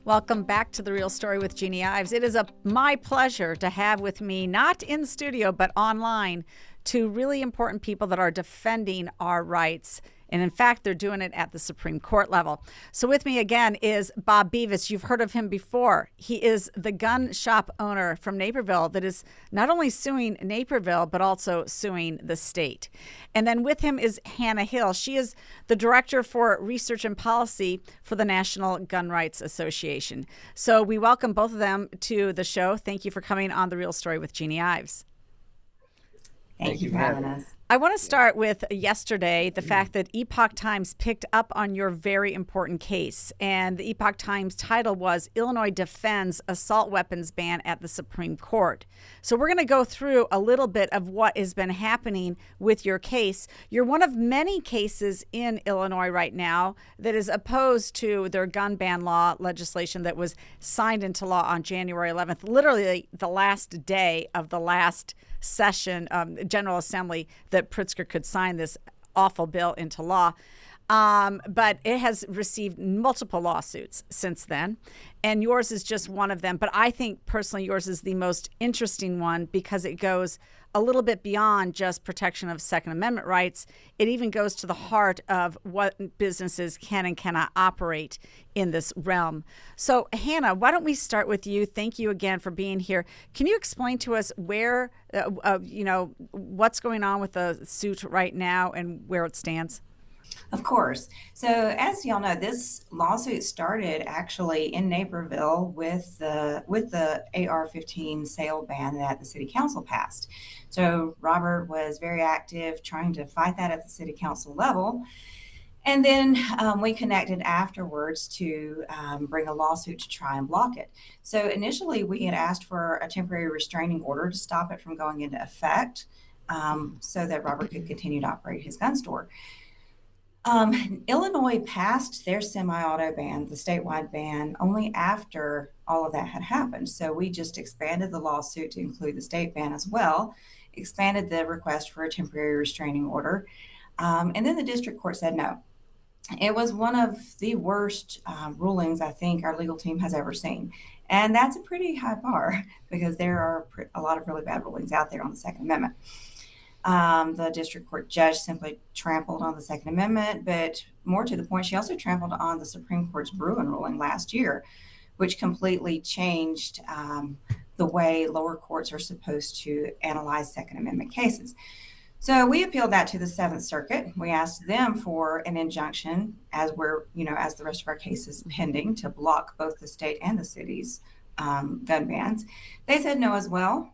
Welcome back to The Real Story with Jeanne Ives. It is my pleasure to have with me, not in studio, but online, two really important people that are defending our rights. And in fact, they're doing it at the Supreme Court level. So with me again is Bob Bevis. You've heard of him before. He is the gun shop owner from Naperville that is not only suing Naperville, but also suing the state. And then with him is Hannah Hill. She is the director for research and policy for the National Gun Rights Association. So we welcome both of them to the show. Thank you for coming on The Real Story with Jeanne Ives. Thank you for having us. I want to start with yesterday, the fact that Epoch Times picked up on your very important case. And the Epoch Times title was Illinois Defends Assault Weapons Ban at the Supreme Court. So we're going to go through a little bit of what has been happening with your case. You're one of many cases in Illinois right now that is opposed to their gun ban law legislation that was signed into law on January 11th, literally the last day of the last session, General Assembly, that Pritzker could sign this awful bill into law. But it has received multiple lawsuits since then, and yours is just one of them. But I think personally yours is the most interesting one because it goes a little bit beyond just protection of Second Amendment rights. It even goes to the heart of what businesses can and cannot operate in this realm. So Hannah, why don't we start with you? Thank you again for being here. Can you explain to us where, what's going on with the suit right now and where it stands? Of course. So as y'all know, this lawsuit started actually in Naperville with the AR-15 sale ban that the city council passed. So Robert was very active trying to fight that at the city council level. And then we connected afterwards to bring a lawsuit to try and block it. So initially we had asked for a temporary restraining order to stop it from going into effect so that Robert could continue to operate his gun store. Illinois passed their semi-auto ban, the statewide ban, only after all of that had happened. So we just expanded the lawsuit to include the state ban as well, expanded the request for a temporary restraining order, and then the district court said no. It was one of the worst rulings I think our legal team has ever seen. And that's a pretty high bar because there are a lot of really bad rulings out there on the Second Amendment. The district court judge simply trampled on the Second Amendment, but more to the point, she also trampled on the Supreme Court's Bruin ruling last year, which completely changed the way lower courts are supposed to analyze Second Amendment cases. So we appealed that to the Seventh Circuit. We asked them for an injunction as the rest of our cases pending to block both the state and the city's gun bans. They said no as well.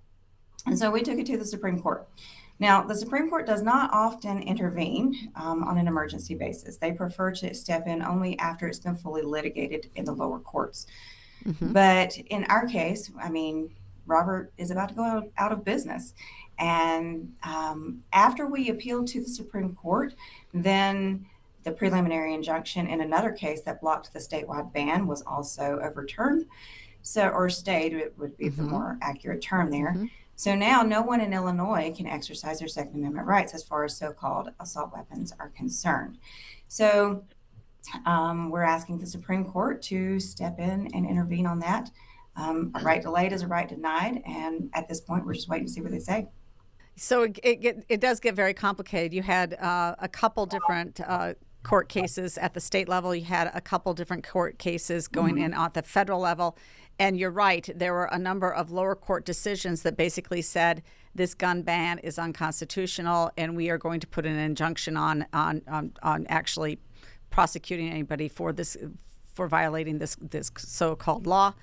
And so we took it to the Supreme Court. Now, the Supreme Court does not often intervene on an emergency basis. They prefer to step in only after it's been fully litigated in the lower courts. Mm-hmm. But in our case, Robert is about to go out of business. And after we appealed to the Supreme Court, then the preliminary injunction in another case that blocked the statewide ban was also overturned. Or stayed, it would be the more accurate term there. Mm-hmm. So now no one in Illinois can exercise their Second Amendment rights as far as so-called assault weapons are concerned. So we're asking the Supreme Court to step in and intervene on that. A right delayed is a right denied. And at this point, we're just waiting to see what they say. So it does get very complicated. You had a couple different court cases at the state level. You had a couple different court cases going in at the federal level. And you're right, there were a number of lower court decisions that basically said this gun ban is unconstitutional and we are going to put an injunction on actually prosecuting anybody for violating this so-called law.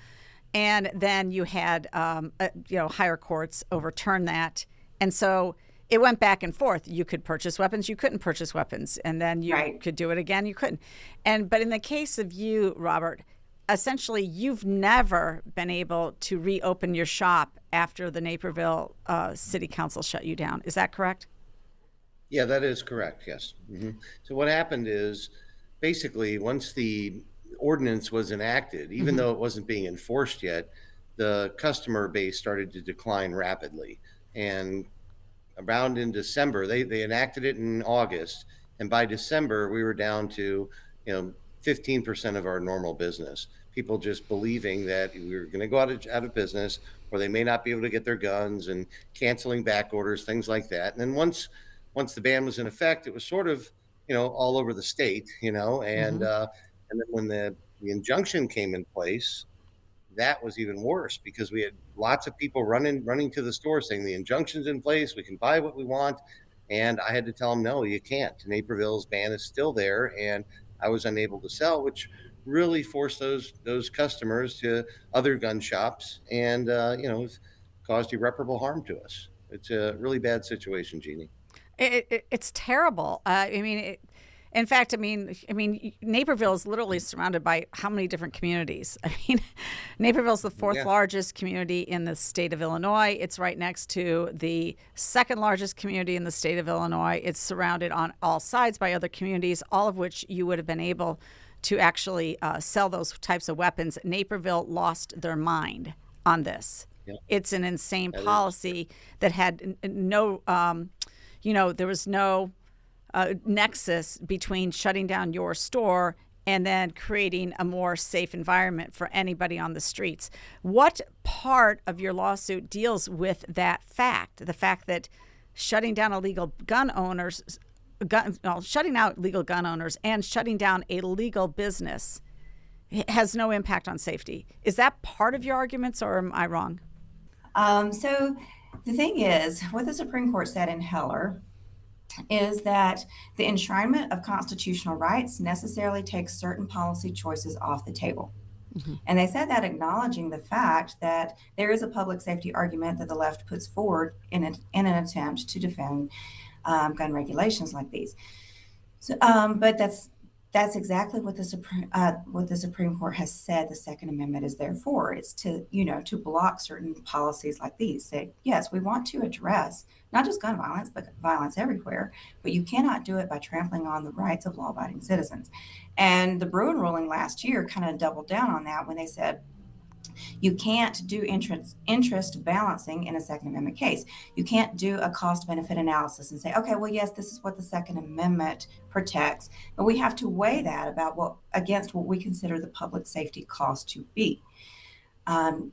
And then you had higher courts overturn that. And so it went back and forth. You could purchase weapons, you couldn't purchase weapons, and then you could do it again, you couldn't. But in the case of you, Robert, essentially, you've never been able to reopen your shop after the Naperville City Council shut you down. Is that correct? Yeah, that is correct, yes. Mm-hmm. So what happened is, basically, once the ordinance was enacted, even though it wasn't being enforced yet, the customer base started to decline rapidly. And around in December, they enacted it in August, and by December, we were down to 15% of our normal business. people just believing that we were going to go out of business, or they may not be able to get their guns, and canceling back orders, things like that. And then once the ban was in effect, it was sort of, all over the state, Hmm. and then when the injunction came in place, that was even worse because we had lots of people running to the store saying the injunction's in place, we can buy what we want. And I had to tell them, no, you can't. Naperville's ban is still there, and I was unable to sell, which really forced those customers to other gun shops, and caused irreparable harm to us. It's a really bad situation, Jeannie. It's terrible. In fact, Naperville is literally surrounded by how many different communities? Naperville's the fourth Yeah, largest community in the state of Illinois. It's right next to the second largest community in the state of Illinois. It's surrounded on all sides by other communities, all of which you would have been able to actually sell those types of weapons. Naperville lost their mind on this. yeah, It's an insane that is. policy that had no, there was no nexus between shutting down your store and then creating a more safe environment for anybody on the streets. What part of your lawsuit deals with that fact, the fact that shutting down illegal gun owners, shutting out legal gun owners and shutting down a legal business has no impact on safety? Is that part of your arguments, or am I wrong? So the thing is, what the Supreme Court said in Heller is that the enshrinement of constitutional rights necessarily takes certain policy choices off the table. Mm-hmm. And they said that acknowledging the fact that there is a public safety argument that the left puts forward in an attempt to defend gun regulations like these. So, but that's exactly what the Supreme Court has said the Second Amendment is there for. It's to block certain policies like these. Say, yes, we want to address not just gun violence, but violence everywhere, but you cannot do it by trampling on the rights of law-abiding citizens. And the Bruin ruling last year kind of doubled down on that when they said you can't do interest balancing in a Second Amendment case. You can't do a cost benefit analysis and say, okay, well, yes, this is what the Second Amendment protects, but we have to weigh that against what we consider the public safety cost to be.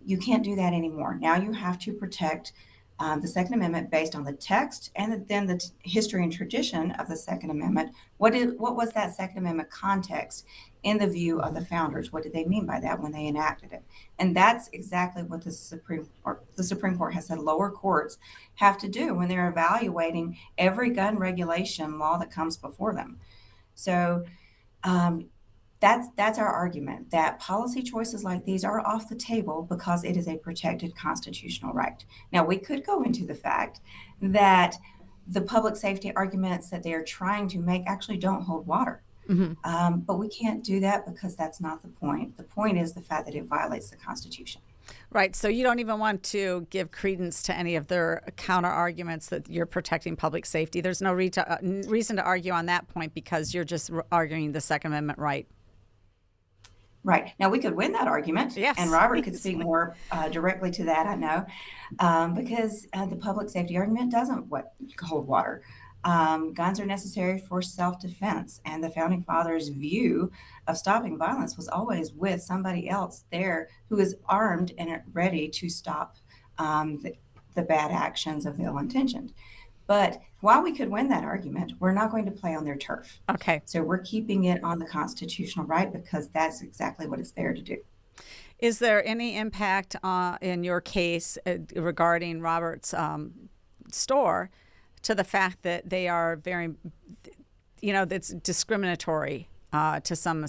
You can't do that anymore. Now you have to protect the Second Amendment based on the text and then the history and tradition of the Second Amendment. What was that Second Amendment context in the view of the founders? What did they mean by that when they enacted it? And that's exactly what the Supreme Court has said lower courts have to do when they're evaluating every gun regulation law that comes before them. So that's our argument, that policy choices like these are off the table because it is a protected constitutional right. Now, we could go into the fact that the public safety arguments that they're trying to make actually don't hold water. Mm-hmm. But we can't do that because that's not the point. The point is the fact that it violates the Constitution. Right. So you don't even want to give credence to any of their counter arguments that you're protecting public safety. There's no reason to argue on that point because you're just arguing the Second Amendment right. Right. Now, we could win that argument, Yes. and Robert could speak more directly to that, I know, because the public safety argument doesn't hold water. Guns are necessary for self-defense, and the Founding Fathers' view of stopping violence was always with somebody else there who is armed and ready to stop the bad actions of the ill-intentioned. But while we could win that argument, we're not going to play on their turf. Okay. So we're keeping it on the constitutional right because that's exactly what it's there to do. Is there any impact in your case regarding Robert's store to the fact that they are very, that's discriminatory to some,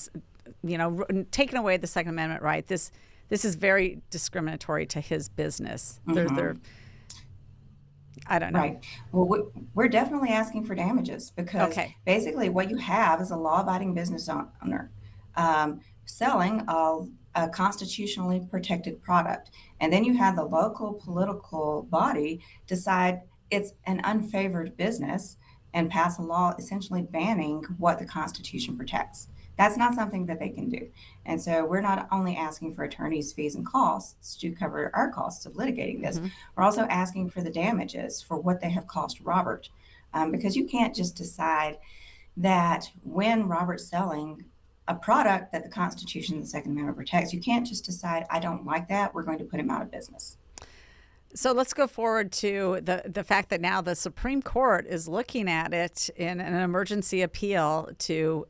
taking away the Second Amendment right? This is very discriminatory to his business. Mm-hmm. They're I don't know. Right. Well, we're definitely asking for damages because basically what you have is a law-abiding business owner selling a constitutionally protected product. And then you have the local political body decide it's an unfavored business and pass a law essentially banning what the Constitution protects. That's not something that they can do. And so we're not only asking for attorneys' fees and costs to cover our costs of litigating this, we're also asking for the damages for what they have cost Robert. Because you can't just decide that when Robert's selling a product that the Constitution and the Second Amendment protects. You can't just decide, I don't like that, we're going to put him out of business. So let's go forward to the fact that now the Supreme Court is looking at it in an emergency appeal to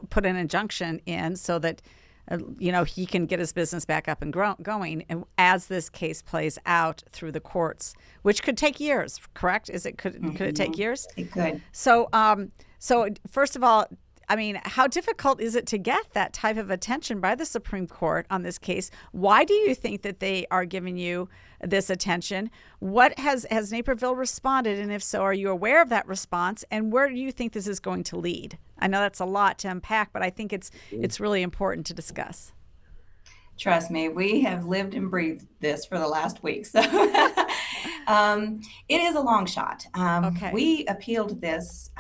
put an injunction in so that he can get his business back up and going. And as this case plays out through the courts, which could take years, correct? Could it take years? It could. So first of all, I mean, how difficult is it to get that type of attention by the Supreme Court on this case? Why do you think that they are giving you this attention? What has Naperville responded? And if so, are you aware of that response? And where do you think this is going to lead? I know that's a lot to unpack, but I think it's really important to discuss. Trust me, we have lived and breathed this for the last week. So it is a long shot. Okay. We appealed this.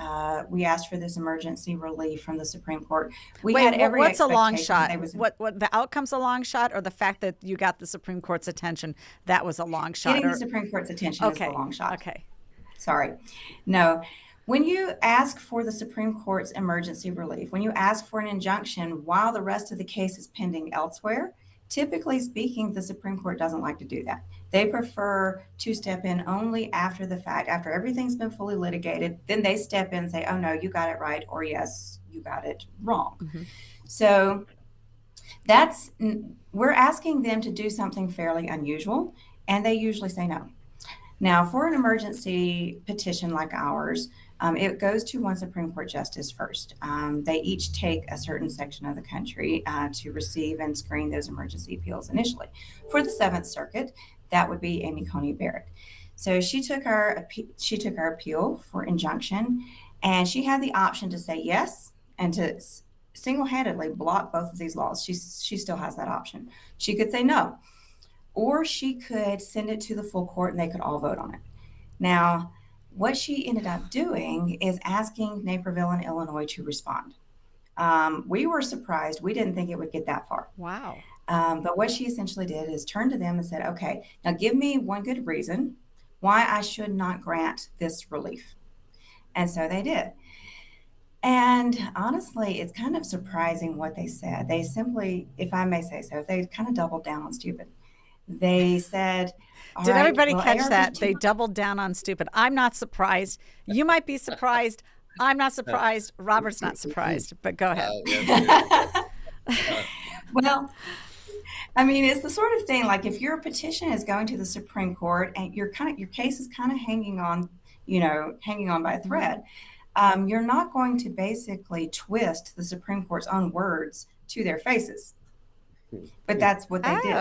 We asked for this emergency relief from the Supreme Court. What's a long shot? What the outcome's a long shot, or the fact that you got the Supreme Court's attention, that was a long shot? Getting the Supreme Court's attention is a long shot. Okay. Sorry. No. When you ask for the Supreme Court's emergency relief, when you ask for an injunction while the rest of the case is pending elsewhere, typically speaking, the Supreme Court doesn't like to do that. They prefer to step in only after the fact, after everything's been fully litigated. Then they step in and say, oh, no, you got it right, or yes, you got it wrong. Mm-hmm. So we're asking them to do something fairly unusual, and they usually say no. Now, for an emergency petition like ours, it goes to one Supreme Court justice first. They each take a certain section of the country to receive and screen those emergency appeals initially. For the Seventh Circuit, that would be Amy Coney Barrett. So she took our appeal for injunction, and she had the option to say yes and to single-handedly block both of these laws. She still has that option. She could say no, or she could send it to the full court and they could all vote on it. Now, what she ended up doing is asking Naperville and Illinois to respond. We were surprised. We didn't think it would get that far. Wow. But what she essentially did is turn to them and said, okay, now give me one good reason why I should not grant this relief. And so they did. And honestly, it's kind of surprising what they said. They simply, if I may say so, they kind of doubled down on stupid. They said, did everybody catch that? They doubled down on stupid. I'm not surprised. You might be surprised. I'm not surprised. Robert's not surprised, but go ahead. Well, I mean, it's the sort of thing, like if your petition is going to the Supreme Court and your case is kind of hanging on by a thread, you're not going to basically twist the Supreme Court's own words to their faces. But that's what they did.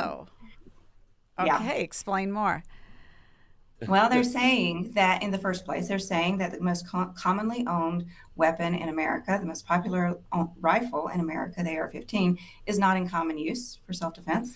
Okay, yeah. Explain more. Well, they're saying that in the first place, they're saying that the most commonly owned weapon in America, the most popular rifle in America, the AR-15, is not in common use for self-defense.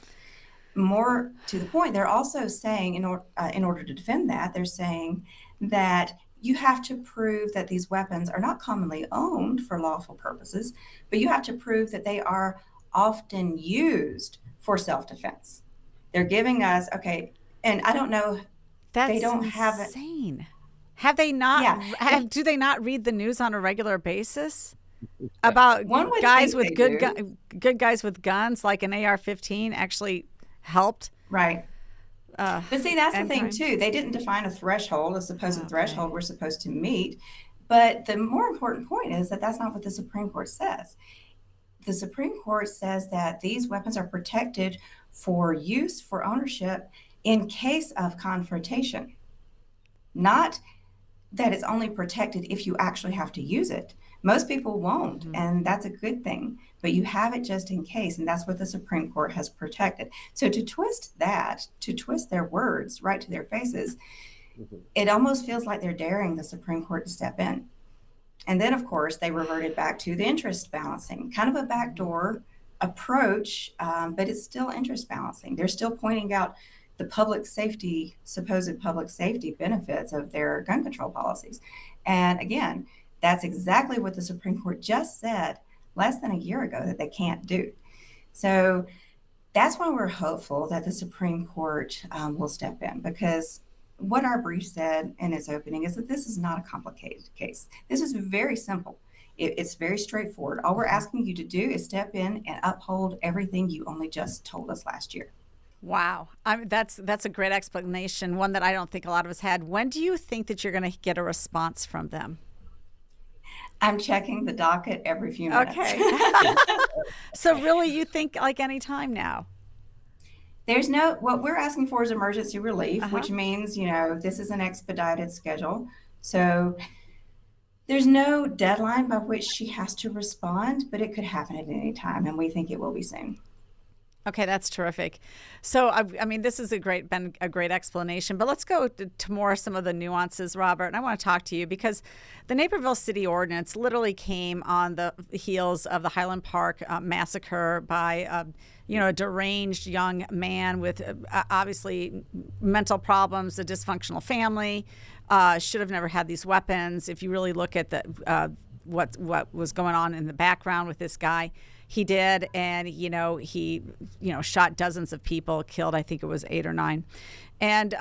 More to the point, they're also saying in order to defend that, they're saying that you have to prove that these weapons are not commonly owned for lawful purposes, but you have to prove that they are often used for self-defense. They're giving us, okay, and I don't know, they don't have it. Insane. Have they not? Yeah. Do they not read the news on a regular basis about guys with good guys with guns, like an AR-15, actually helped? Right. But see, that's the thing too. They didn't define a threshold, a supposed threshold we're supposed to meet. But the more important point is that that's not what the Supreme Court says. The Supreme Court says that these weapons are protected for use, for ownership, in case of confrontation. Not that it's only protected if you actually have to use it. Most people won't, and that's a good thing. But you have it just in case, and that's what the Supreme Court has protected. So to twist their words right to their faces, it almost feels like they're daring the Supreme Court to step in. And then, of course, they reverted back to the interest balancing, kind of a backdoor approach, but it's still interest balancing. They're still pointing out the supposed public safety benefits of their gun control policies. And again, that's exactly what the Supreme Court just said less than a year ago that they can't do. So that's why we're hopeful that the Supreme Court will step in, because what our brief said in its opening is that this is not a complicated case. This is very simple. It's very straightforward. All we're asking you to do is step in and uphold everything you only just told us last year. Wow. That's a great explanation, one that I don't think a lot of us had. When do you think that you're going to get a response from them? I'm checking the docket every few minutes. Okay. So really, you think like any time now? What we're asking for is emergency relief, which means, this is an expedited schedule. So there's no deadline by which she has to respond, but it could happen at any time, and we think it will be soon. Okay, that's terrific. So, I mean, this has been a great explanation, but let's go to more some of the nuances, Robert. And I want to talk to you because the Naperville City Ordinance literally came on the heels of the Highland Park massacre by, a deranged young man with obviously mental problems, a dysfunctional family, should have never had these weapons. If you really look at what was going on in the background with this guy. He did, and he shot dozens of people, killed I think it was 8 or 9, and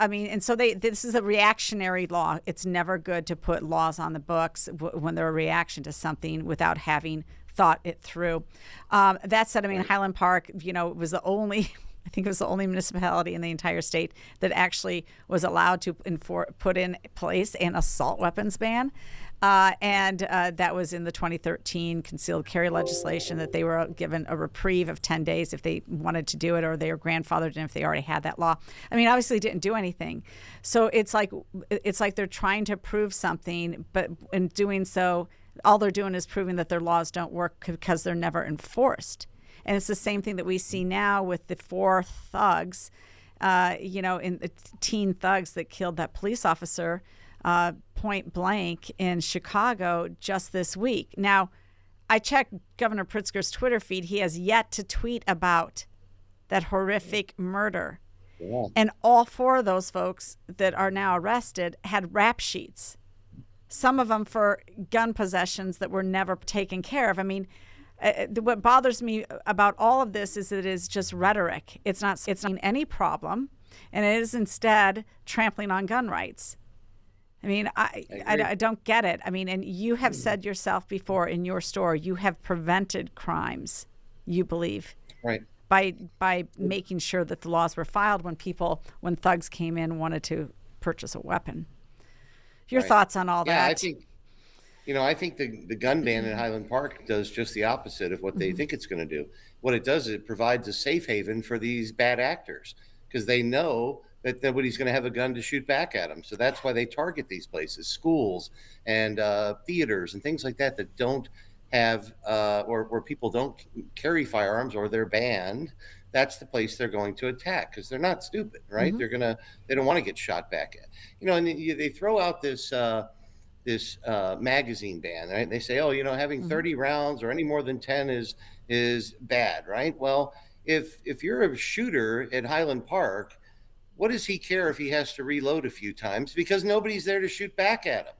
so this is a reactionary law. It's never good to put laws on the books when they're a reaction to something without having thought it through. That said, Highland Park, it was the only. I think it was the only municipality in the entire state that actually was allowed to put in place an assault weapons ban. And that was in the 2013 concealed carry legislation that they were given a reprieve of 10 days if they wanted to do it, or they were grandfathered in if they already had that law. Obviously didn't do anything. So it's like they're trying to prove something, but in doing so, all they're doing is proving that their laws don't work because they're never enforced. And it's the same thing that we see now with the 4 thugs, in the teen thugs that killed that police officer point blank in Chicago just this week. Now, I checked Governor Pritzker's Twitter feed. He has yet to tweet about that horrific murder. Yeah. And all 4 of those folks that are now arrested had rap sheets, some of them for gun possessions that were never taken care of. What bothers me about all of this is that it is just rhetoric. It's not any problem, and it is instead trampling on gun rights. I don't get it. And you have said yourself before in your store, you have prevented crimes, you believe, right, by making sure that the laws were filed when thugs came in wanted to purchase a weapon. Your thoughts on all that? I think the gun ban in Highland Park does just the opposite of what they think it's going to do. What it does is it provides a safe haven for these bad actors because they know that nobody's going to have a gun to shoot back at them. So that's why they target these places, schools and theaters and things like that don't have or where people don't carry firearms or they're banned. That's the place they're going to attack because they're not stupid, right? Mm-hmm. They don't want to get shot back at. And they throw out this magazine ban, right? They say, having 30 rounds or any more than 10 is bad, right? Well, if you're a shooter at Highland Park, what does he care if he has to reload a few times? Because nobody's there to shoot back at him.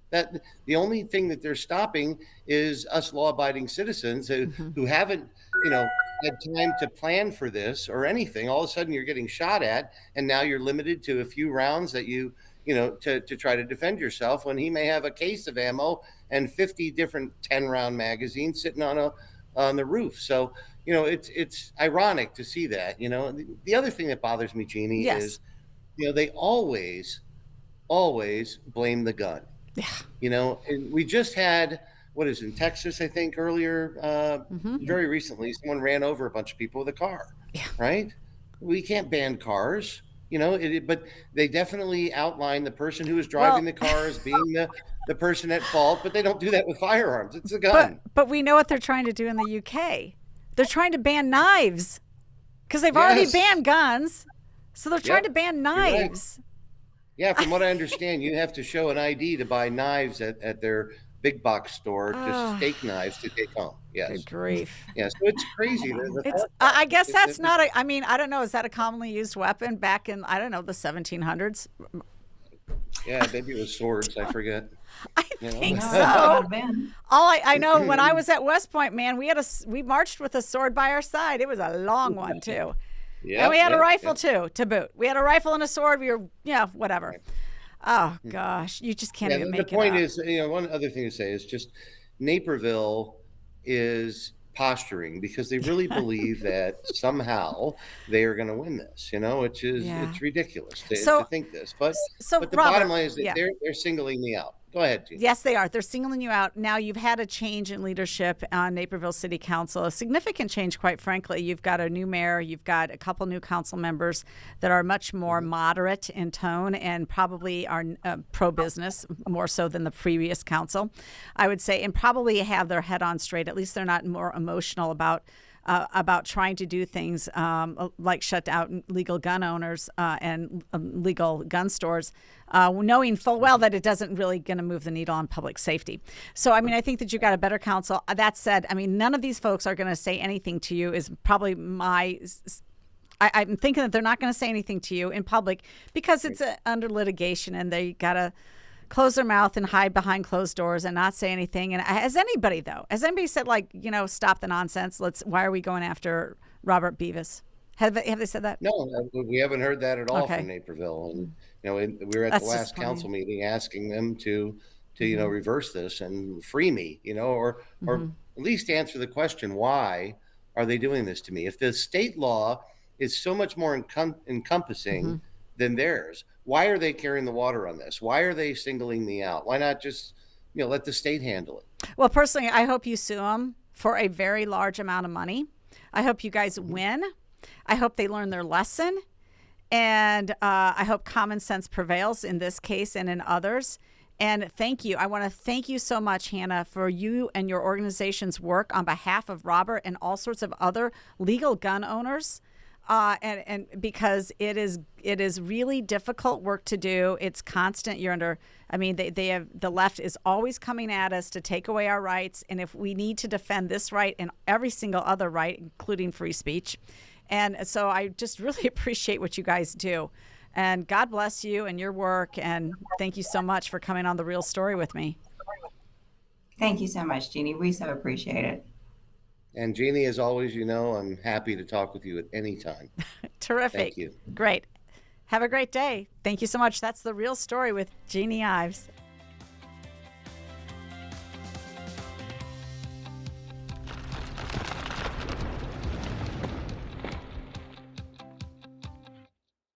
That the only thing that they're stopping is us law-abiding citizens who haven't, had time to plan for this or anything. All of a sudden you're getting shot at, and now you're limited to a few rounds that to try to defend yourself when he may have a case of ammo and 50 different 10-round magazines sitting on the roof. So, it's ironic to see that. The other thing that bothers me, Jeannie, yes. is, they always blame the gun. Yeah. And we just had, in Texas, I think earlier, very recently, someone ran over a bunch of people with a car. Yeah. Right? We can't ban cars. But they definitely outline the person who is driving the car as being the person at fault, but they don't do that with firearms. It's a gun. But we know what they're trying to do in the UK. They're trying to ban knives because they've already banned guns. So they're trying to ban knives. Right. Yeah, from what I understand, you have to show an ID to buy knives at their big box store, just steak knives to take home. Yes. Good grief. Yeah, so it's crazy. I guess that's not I don't know. Is that a commonly used weapon back in, the 1700s? Yeah, maybe it was swords. I forget. I think so. All I know, when I was at West Point, man, we marched with a sword by our side. It was a long one too. Yeah, and we had a rifle too, to boot. We had a rifle and a sword. We were, whatever. Oh gosh, you just can't even make it up. The point is, one other thing to say is just, Naperville is posturing because they really believe that somehow they are going to win this, which is, Yeah. it's ridiculous to So, think this. But so the bottom Robert, line is that yeah. they're singling me out. Go ahead, Gene. Yes, they are. They're singling you out. Now, you've had a change in leadership on Naperville City Council, a significant change, quite frankly. You've got a new mayor. You've got a couple new council members that are much more moderate in tone and probably are pro-business, more so than the previous council, I would say, and probably have their head on straight. At least they're not more emotional about trying to do things like shut down legal gun owners and legal gun stores, knowing full well that it doesn't really going to move the needle on public safety. So, I mean, I think that you got a better council. That said, I mean, none of these folks are going to say anything to you is probably I'm thinking that they're not going to say anything to you in public because it's under litigation and they got to close their mouth and hide behind closed doors and not say anything. And has anybody said, like, stop the nonsense? Why are we going after Robert Bevis? Have they said that? No, we haven't heard that at all Okay. from Naperville. And, we were at That's the last disappointing. council meeting asking them to reverse this and free me, or at least answer the question, why are they doing this to me? If the state law is so much more encompassing than theirs, why are they carrying the water on this? Why are they singling me out? Why not just, let the state handle it? Well, personally, I hope you sue them for a very large amount of money. I hope you guys win. I hope they learn their lesson. And I hope common sense prevails in this case and in others. And thank you. I want to thank you so much, Hannah, for you and your organization's work on behalf of Robert and all sorts of other legal gun owners. And because it is really difficult work to do. It's constant. The left is always coming at us to take away our rights. And if we need to defend this right and every single other right, including free speech. And so I just really appreciate what you guys do. And God bless you and your work. And thank you so much for coming on The Real Story with me. Thank you so much, Jeannie. We so appreciate it. And Jeannie, as always, I'm happy to talk with you at any time. Terrific. Thank you. Great. Have a great day. Thank you so much. That's The Real Story with Jeanne Ives.